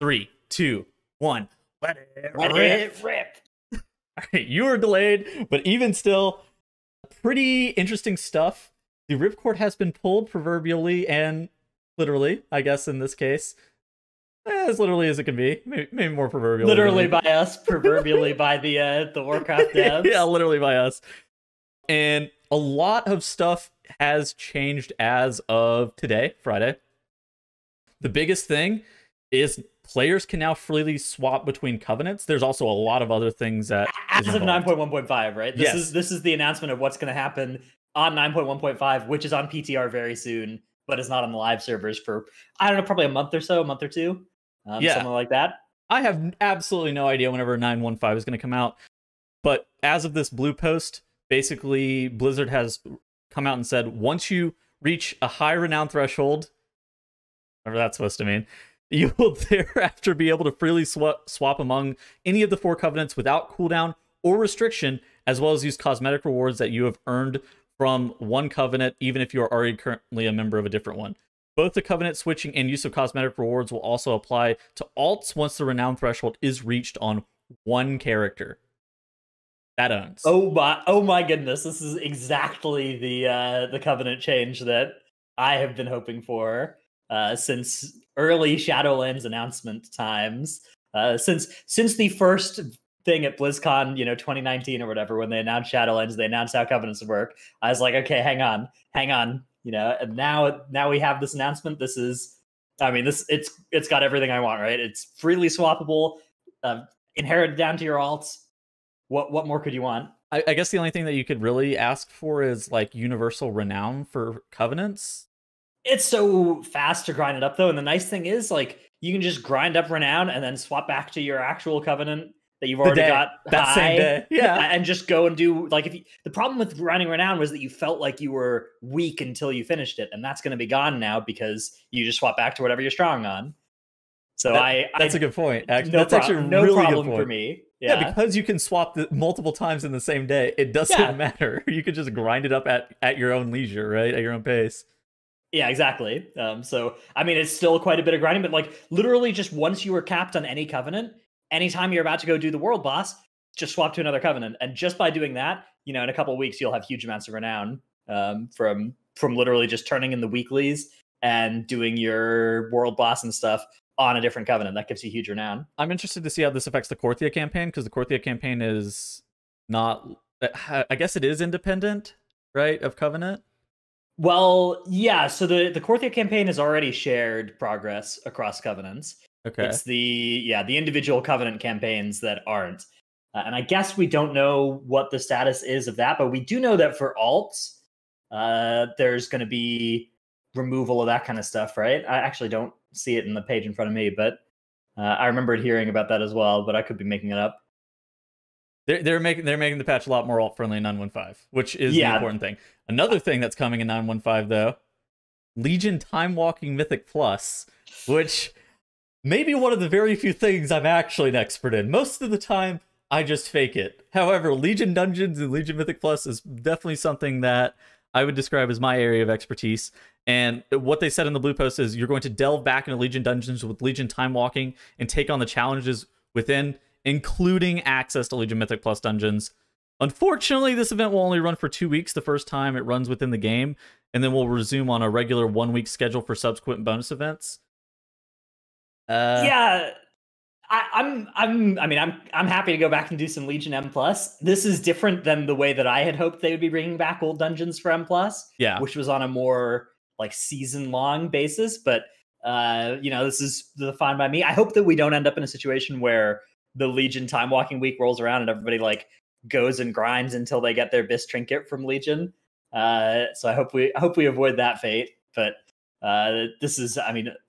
3, 2, 1. Let it rip. All right, you were delayed, but even still, pretty interesting stuff. The Ripcord has been pulled proverbially and literally, I guess in this case. As literally as it can be. Maybe more proverbially. Literally by us, proverbially by the Warcraft devs. Yeah, literally by us. And a lot of stuff has changed as of today, Friday. The biggest thing is players can now freely swap between covenants. There's also a lot of other things that as of 9.1.5, right? This yes. This is the announcement of what's going to happen on 9.1.5, which is on PTR very soon, but is not on the live servers for, I don't know, probably a month or so, a month or two. Something like that. I have absolutely no idea whenever 9.1.5 is going to come out. But as of this blue post, basically Blizzard has come out and said, once you reach a high renown threshold, whatever that's supposed to mean, you will thereafter be able to freely swap among any of the 4 covenants without cooldown or restriction, as well as use cosmetic rewards that you have earned from one covenant, even if you are already currently a member of a different one. Both the covenant switching and use of cosmetic rewards will also apply to alts once the renown threshold is reached on one character. That owns. Oh my goodness! This is exactly the covenant change that I have been hoping for since early Shadowlands announcement times. Since the first thing at BlizzCon, 2019 or whatever, when they announced Shadowlands, they announced how covenants work. I was like, okay, hang on. And now we have this announcement. This is, it's got everything I want, right? It's freely swappable, inherited down to your alts. What more could you want? I guess the only thing that you could really ask for is like universal renown for covenants. It's so fast to grind it up though, and the nice thing is like you can just grind up renown and then swap back to your actual covenant that you've already got that same day. Yeah, and just go and do like the problem with grinding renown was that you felt like you were weak until you finished it, and that's going to be gone now because you just swap back to whatever you're strong on. So that's a good point. Actually, that's actually no really problem good point for me. Yeah, because you can swap multiple times in the same day. It doesn't matter. You could just grind it up at your own leisure, right? At your own pace. Yeah, exactly. So, it's still quite a bit of grinding, but like literally just once you were capped on any covenant, anytime you're about to go do the world boss, just swap to another covenant. And just by doing that, in a couple of weeks, you'll have huge amounts of renown from literally just turning in the weeklies and doing your world boss and stuff on a different covenant. That gives you huge renown. I'm interested to see how this affects the Korthia campaign, because the Korthia campaign is not, I guess it is independent, right, of covenant? Well, yeah, so the Korthia campaign has already shared progress across covenants. Okay. It's the individual covenant campaigns that aren't. And I guess we don't know what the status is of that, but we do know that for alts, there's going to be removal of that kind of stuff, right? I actually don't see it in the page in front of me, but I remembered hearing about that as well, but I could be making it up. They're making the patch a lot more alt-friendly in 9.1.5, which is the important thing. Another thing that's coming in 9.1.5, though, Legion Timewalking Mythic Plus, which may be one of the very few things I'm actually an expert in. Most of the time, I just fake it. However, Legion Dungeons and Legion Mythic Plus is definitely something that I would describe as my area of expertise. And what they said in the blue post is you're going to delve back into Legion Dungeons with Legion Timewalking and take on the challenges within, including access to Legion Mythic Plus dungeons. Unfortunately, this event will only run for 2 weeks the first time it runs within the game, and then we'll resume on a regular 1-week schedule for subsequent bonus events. I'm happy to go back and do some Legion M+. This is different than the way that I had hoped they would be bringing back old dungeons for M+, which was on a more like season-long basis, but this is fine by me. I hope that we don't end up in a situation where the Legion Timewalking week rolls around and everybody like goes and grinds until they get their BIS trinket from Legion. So I hope we avoid that fate. But this is,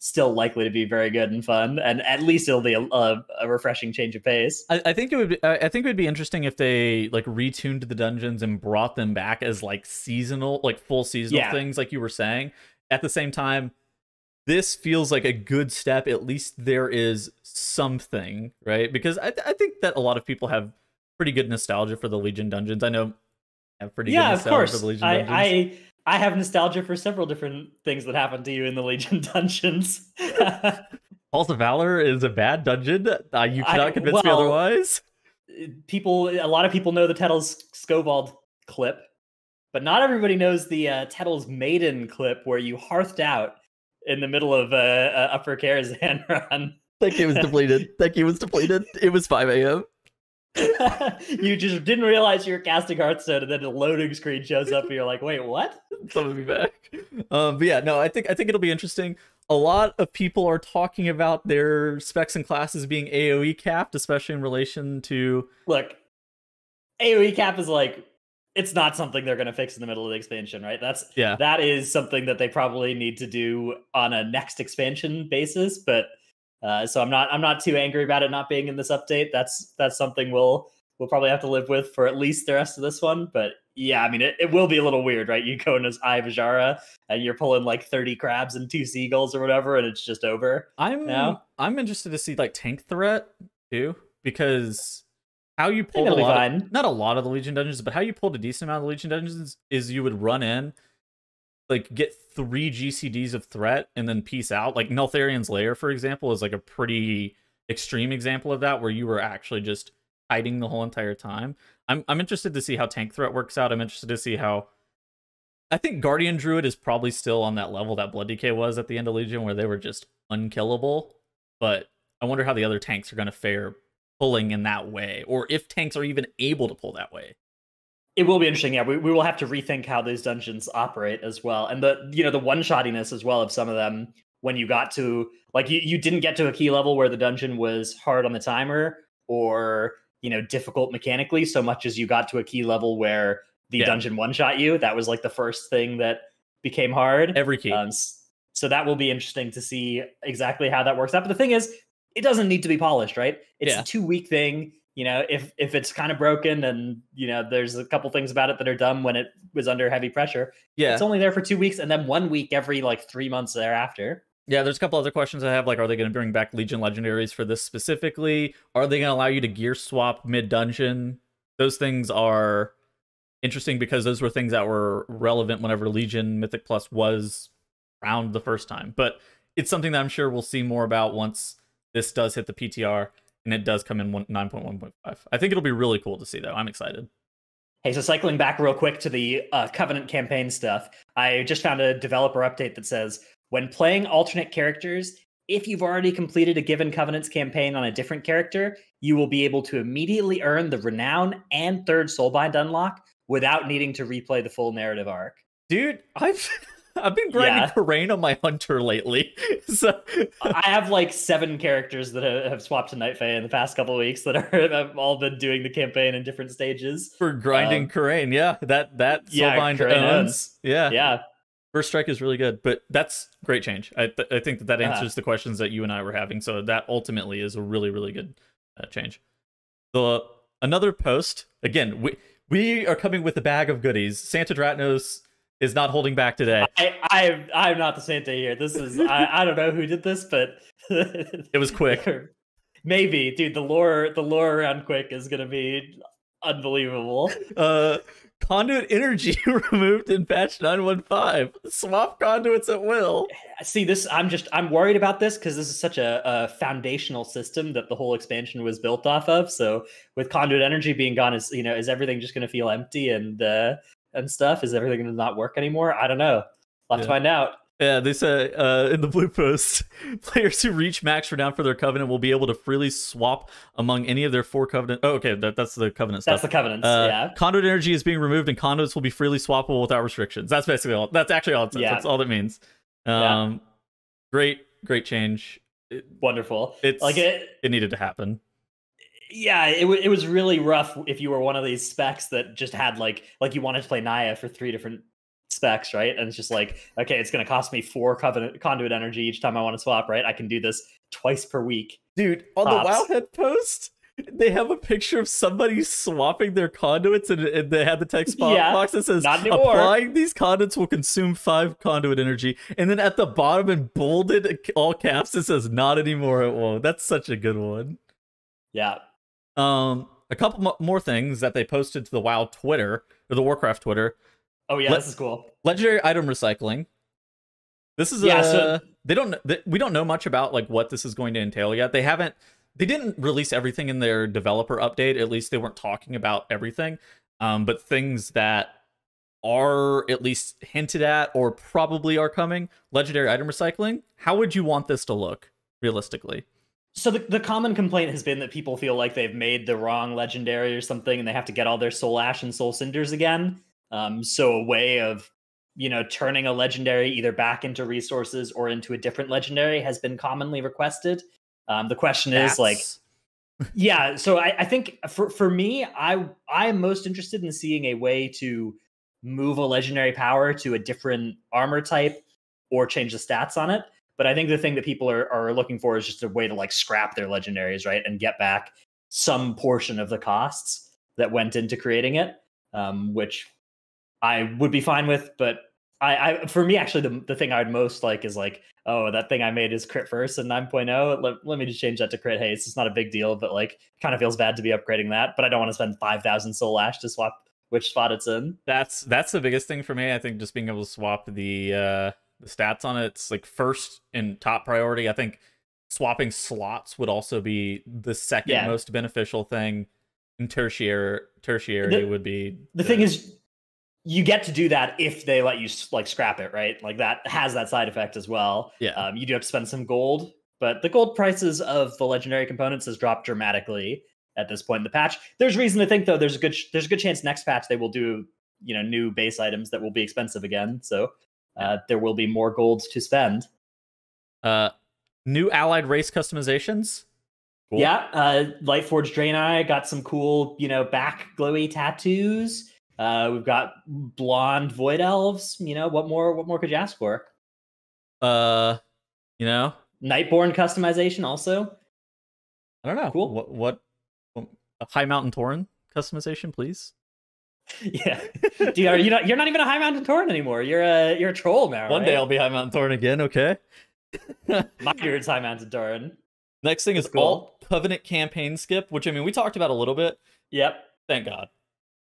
still likely to be very good and fun, and at least it'll be a refreshing change of pace. I think it would be. I think it would be interesting if they like retuned the dungeons and brought them back as like seasonal, like full seasonal things, like you were saying. At the same time, this feels like a good step. At least there is something, right? Because I think that a lot of people have pretty good nostalgia for the Legion dungeons. I know I have pretty good nostalgia for the Legion dungeons. I have nostalgia for several different things that happened to you in the Legion dungeons. Halls of Valor is a bad dungeon. You cannot convince me otherwise. A lot of people know the Tettles Scovald clip, but not everybody knows the Tettles Maiden clip where you hearthed out in the middle of Upper Karazhan run. Thank you was depleted. Thank you was depleted. It was 5 a.m. You just didn't realize you were casting Hearthstone, and then a loading screen shows up, and you're like, "Wait, what?" Summon me back. But yeah, no, I think it'll be interesting. A lot of people are talking about their specs and classes being AoE capped, especially in relation to. Look, AoE cap is like, it's not something they're going to fix in the middle of the expansion, right? That is something that they probably need to do on a next expansion basis, but. So I'm not too angry about it not being in this update. That's something we'll probably have to live with for at least the rest of this one. But yeah, I mean, it will be a little weird, right? You go in as Eye of Ajara and you're pulling like 30 crabs and 2 seagulls or whatever, and it's just over. I'm interested to see like tank threat too, because how you pull not a lot of the Legion dungeons, but how you pulled a decent amount of the Legion dungeons is you would run in, like get 3 GCDs of threat and then peace out. Like Neltharion's Lair, for example, is like a pretty extreme example of that, where you were actually just hiding the whole entire time. I'm interested to see how tank threat works out. I'm interested to see how. I think Guardian Druid is probably still on that level that Blood DK was at the end of Legion, where they were just unkillable. But I wonder how the other tanks are going to fare pulling in that way, or if tanks are even able to pull that way. It will be interesting. Yeah, we will have to rethink how these dungeons operate as well, and the one-shottiness as well of some of them. When you got to like you didn't get to a key level where the dungeon was hard on the timer or difficult mechanically, so much as you got to a key level where the dungeon one-shot you. That was like the first thing that became hard. Every key. So that will be interesting to see exactly how that works out. But the thing is, it doesn't need to be polished, right? It's a 2-week thing. If it's kind of broken and, there's a couple things about it that are dumb when it was under heavy pressure. Yeah. It's only there for 2 weeks and then 1 week every 3 months thereafter. Yeah, there's a couple other questions I have. Like, are they going to bring back Legion legendaries for this specifically? Are they going to allow you to gear swap mid-dungeon? Those things are interesting because those were things that were relevant whenever Legion Mythic Plus was around the first time. But it's something that I'm sure we'll see more about once this does hit the PTR. And it does come in 9.1.5. I think it'll be really cool to see, though. I'm excited. Hey, so cycling back real quick to the Covenant campaign stuff, I just found a developer update that says, when playing alternate characters, if you've already completed a given Covenant's campaign on a different character, you will be able to immediately earn the Renown and 3rd Soulbind unlock without needing to replay the full narrative arc. Dude, I've been grinding Karain on my Hunter lately. So I have 7 characters that have swapped to Night Fae in the past couple of weeks that have all been doing the campaign in different stages. For grinding Karain, yeah. That Soulbind owns. Yeah. First Strike is really good, but that's great change. I think that answers the questions that you and I were having, so that ultimately is a really, really good change. Another post, again, we are coming with a bag of goodies. Santa Dratnos is not holding back today. I'm not the Santa here. This is I don't know who did this, but it was Quick. Maybe, dude. The lore around Quick is gonna be unbelievable. Conduit energy removed in patch 9.15. Swap conduits at will. See this. I'm worried about this because this is such a foundational system that the whole expansion was built off of. So with conduit energy being gone, is everything just gonna feel empty and stuff? Is everything going to not work anymore? I don't know. We'll have to find out. Yeah, they say in the blue post, players who reach max renown for their Covenant will be able to freely swap among any of their 4 Covenant. Oh, okay, that's the Covenant stuff. That's the Covenants, yeah. Conduit energy is being removed, and conduits will be freely swappable without restrictions. That's basically all. That's actually all it says. Yeah. That's all that means. Great change. Wonderful. It needed to happen. Yeah, it was really rough if you were one of these specs that just had like you wanted to play Naya for 3 different specs, right? And it's just okay, it's going to cost me 4 conduit energy each time I want to swap, right? I can do this twice per week. Dude, on the Wowhead post, they have a picture of somebody swapping their conduits, and they had the text box that says, applying these conduits will consume 5 conduit energy. And then at the bottom in bolded all caps, it says, not anymore, it won't. That's such a good one. Yeah. A couple more things that they posted to the WoW Twitter, or the Warcraft Twitter. Oh yeah, this is cool. Legendary item recycling. This is we don't know much about like what this is going to entail yet. They didn't release everything in their developer update. At least they weren't talking about everything. But things that are at least hinted at or probably are coming, legendary item recycling. How would you want this to look realistically? So the common complaint has been that people feel like they've made the wrong legendary or something, and they have to get all their soul ash and soul cinders again. So a way of, turning a legendary either back into resources or into a different legendary has been commonly requested. The question is like, yeah. So I think for me, I am most interested in seeing a way to move a legendary power to a different armor type or change the stats on it. But I think the thing that people are looking for is just a way to like scrap their legendaries, right? And get back some portion of the costs that went into creating it, which I would be fine with. But for me, actually, the thing I'd most like is like, oh, that thing I made is crit first in 9.0. Let me just change that to crit haste. It's not a big deal, but like kind of feels bad to be upgrading that. But I don't want to spend 5,000 soul ash to swap which spot it's in. That's the biggest thing for me. I think just being able to swap the stats on it's like first and top priority. I think swapping slots would also be the second most beneficial thing. And tertiary would be the thing is, you get to do that if they let you like scrap it, right? Like that has that side effect as well. Yeah. You do have to spend some gold, but the gold prices of the legendary components has dropped dramatically at this point in the patch. There's reason to think though there's a good chance next patch they will do new base items that will be expensive again. So there will be more gold to spend. New allied race customizations. Cool. Yeah, Lightforged Draenei got some cool, back glowy tattoos. We've got blonde void elves. What more could you ask for? Nightborn customization also. I don't know. Cool. What a High Mountain Tauren customization, please? Yeah. You're not even a High Mountain Tauren anymore. You're a troll now. One day I'll be High Mountain Tauren again. Okay. My beard's High Mountain Tauren. Next thing is cool. Alt Covenant campaign skip, which we talked about a little bit. Yep. Thank God.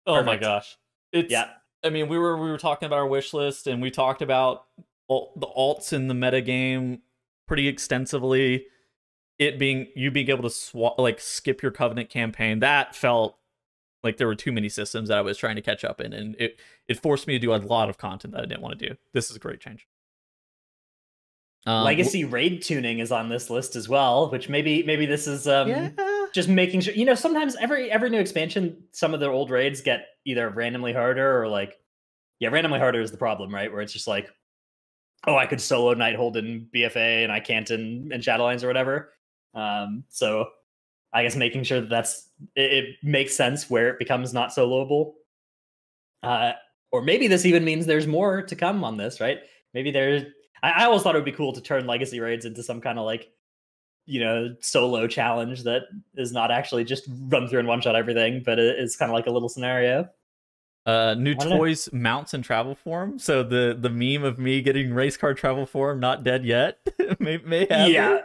Oh my gosh. I mean, we were talking about our wish list, and we talked about the alts in the meta game pretty extensively. You being able to skip your Covenant campaign, that felt like there were too many systems that I was trying to catch up in, and it forced me to do a lot of content that I didn't want to do. This is a great change. Legacy raid tuning is on this list as well, which maybe this is just making sure. Sometimes every new expansion, some of the old raids get either randomly harder or randomly harder is the problem, right? Where it's just like, oh, I could solo Nighthold in BFA and I can't in Shadowlands or whatever. So I guess making sure that it makes sense where it becomes not soloable. Or maybe this even means there's more to come on this, right? Maybe I always thought it would be cool to turn legacy raids into some kind of solo challenge that is not actually just run through and one shot everything, but it's kind of like a little scenario. New toys, mounts, and travel form. So the meme of me getting race car travel form not dead yet may have. Yeah,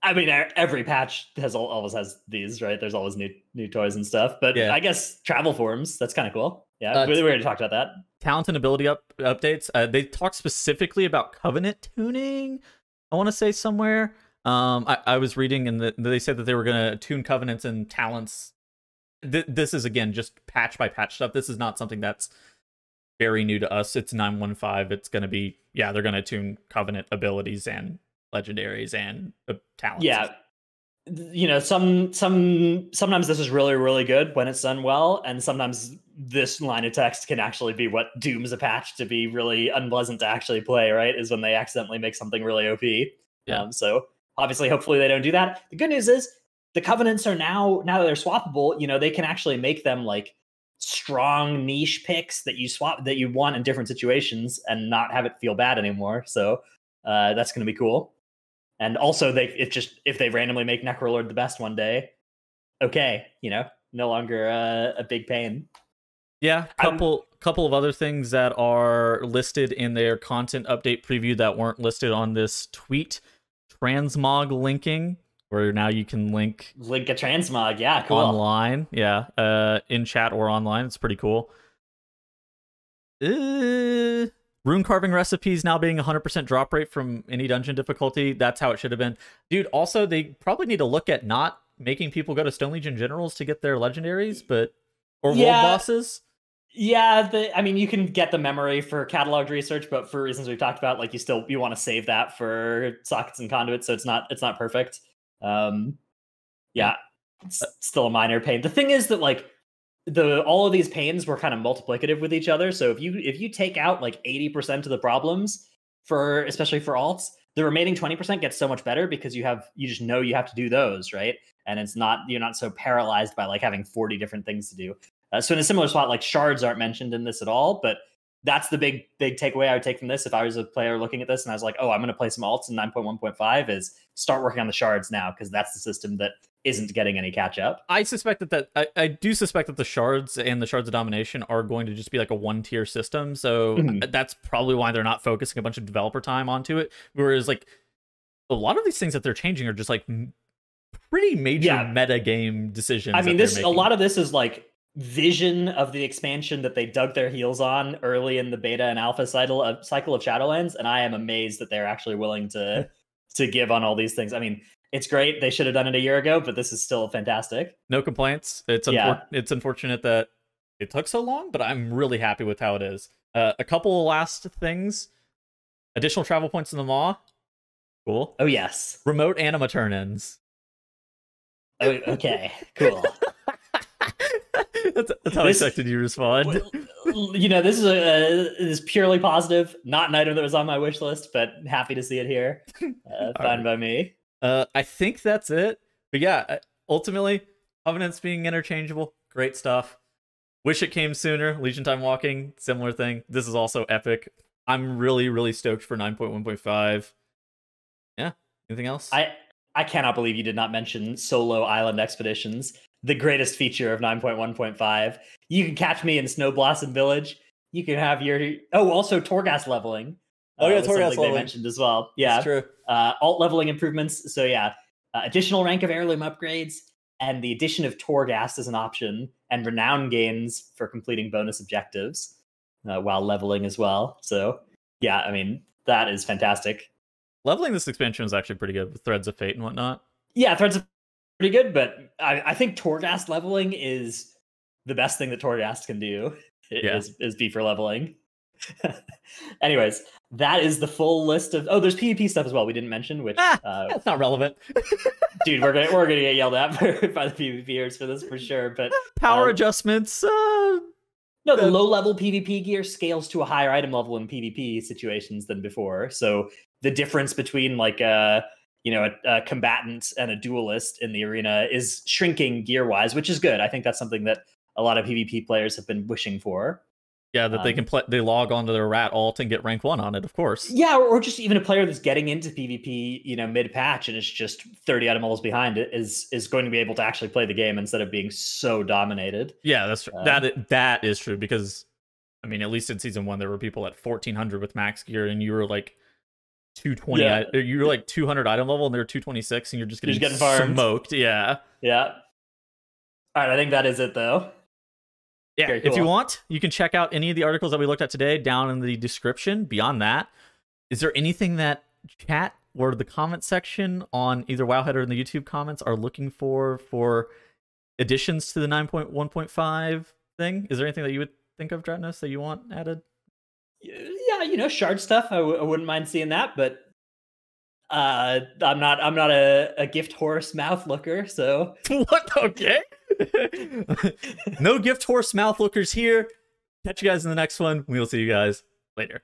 I mean every patch always has these, right? There's always new toys and stuff, but I guess travel forms, that's kind of cool. Yeah, we already talked about that. Talent and ability updates. They talked specifically about Covenant tuning, I want to say somewhere. I was reading, and they said that they were going to tune Covenants and talents. This is, again, just patch by patch stuff. This is not something that's very new to us. It's 9.1.5. It's going to be, they're going to tune Covenant abilities and legendaries and talents. Yeah. Sometimes this is really, really good when it's done well, and sometimes this line of text can actually be what dooms a patch to be really unpleasant to actually play, right? Is when they accidentally make something really OP. Yeah. So obviously, hopefully they don't do that. The good news is the Covenants are now that they're swappable, they can actually make them like strong niche picks that you want in different situations and not have it feel bad anymore. So that's going to be cool. And also, if they randomly make Necrolord the best one day, okay, no longer a big pain. Yeah, couple of other things that are listed in their content update preview that weren't listed on this tweet. Transmog linking, where now you can link a transmog. Yeah, cool. Online, in chat or online. It's pretty cool. Rune carving recipes now being 100% drop rate from any dungeon difficulty. That's how it should have been. Dude, also, they probably need to look at not making people go to Stone Legion Generals to get their legendaries, or world bosses. Yeah, I mean, you can get the memory for cataloged research, but for reasons we've talked about, like you want to save that for sockets and conduits, so it's not perfect. Yeah, it's still a minor pain. The thing is that like all of these pains were kind of multiplicative with each other. So if you take out like 80% of the problems especially for alts, the remaining 20% gets so much better because you just know you have to do those, right? And you're not so paralyzed by like having 40 different things to do. So in a similar spot, like shards aren't mentioned in this at all, but that's the big takeaway I would take from this if I was a player looking at this and I was like, oh, I'm going to play some alts in 9.1.5 is start working on the shards now, because that's the system that isn't getting any catch up. I suspect I do suspect that the shards and the shards of domination are going to just be like a 1-tier system. So that's probably why they're not focusing a bunch of developer time onto it. Whereas like a lot of these things that they're changing are just like pretty major meta game decisions. I mean, a lot of this is like vision of the expansion that they dug their heels on early in the beta and alpha cycle of Shadowlands, and I am amazed that they're actually willing to give on all these things. I mean, it's great. They should have done it a year ago, but this is still fantastic. No complaints. It's unfortunate that it took so long, but I'm really happy with how it is. A couple of last things. Additional travel points in the Maw. Cool. Oh, yes. Remote anima turn-ins. Oh, okay. Cool. That's how I expected you to respond. You know, this is purely positive. Not an item that was on my wish list, but happy to see it here. Fine by me. I think that's it. But yeah, ultimately, Covenants being interchangeable, great stuff. Wish it came sooner. Legion time walking, similar thing. This is also epic. I'm really, really stoked for 9.1.5. Yeah. Anything else? I cannot believe you did not mention solo island expeditions, the greatest feature of 9.1.5. You can catch me in Snow Blossom Village. You can have also Torghast leveling. Oh yeah, Torghast leveling. They mentioned as well. Yeah, that's true. Alt leveling improvements. So yeah, additional rank of heirloom upgrades and the addition of Torghast as an option, and renown gains for completing bonus objectives while leveling as well. So yeah, I mean, that is fantastic. Leveling this expansion is actually pretty good with Threads of Fate and whatnot. Yeah, Threads of pretty good, but I think Torghast leveling is the best thing that Torghast can do. Is be for leveling. Anyways, that is the full list of. Oh, there's PvP stuff as well we didn't mention, which that's not relevant. Dude, we're gonna get yelled at by the PvPers for this for sure. But power adjustments. No, the low level PvP gear scales to a higher item level in PvP situations than before. So the difference between like a combatant and a duelist in the arena is shrinking gear wise, which is good. I think that's something that a lot of PvP players have been wishing for. Yeah, that they can they log onto their rat alt and get rank 1 on it, of course. Yeah, or just even a player that's getting into PvP, mid patch and is just 30 item levels behind it is going to be able to actually play the game instead of being so dominated. Yeah, that's true. That is true, because I mean, at least in season 1 there were people at 1400 with max gear and you were like 220. Yeah. You were like 200 item level and they were 226 and you're just getting smoked. Yeah. Yeah. All right, I think that is it though. Yeah, cool. If you want, you can check out any of the articles that we looked at today down in the description. Beyond that, is there anything that chat or the comment section on either Wowhead or in the YouTube comments are looking for additions to the 9.1.5 thing? Is there anything that you would think of, Dratnos, that you want added? Yeah, shard stuff. I wouldn't mind seeing that, but I'm not a gift horse mouth looker, so what? Okay. No gift horse mouth lookers here. Catch you guys in the next one. We will see you guys later.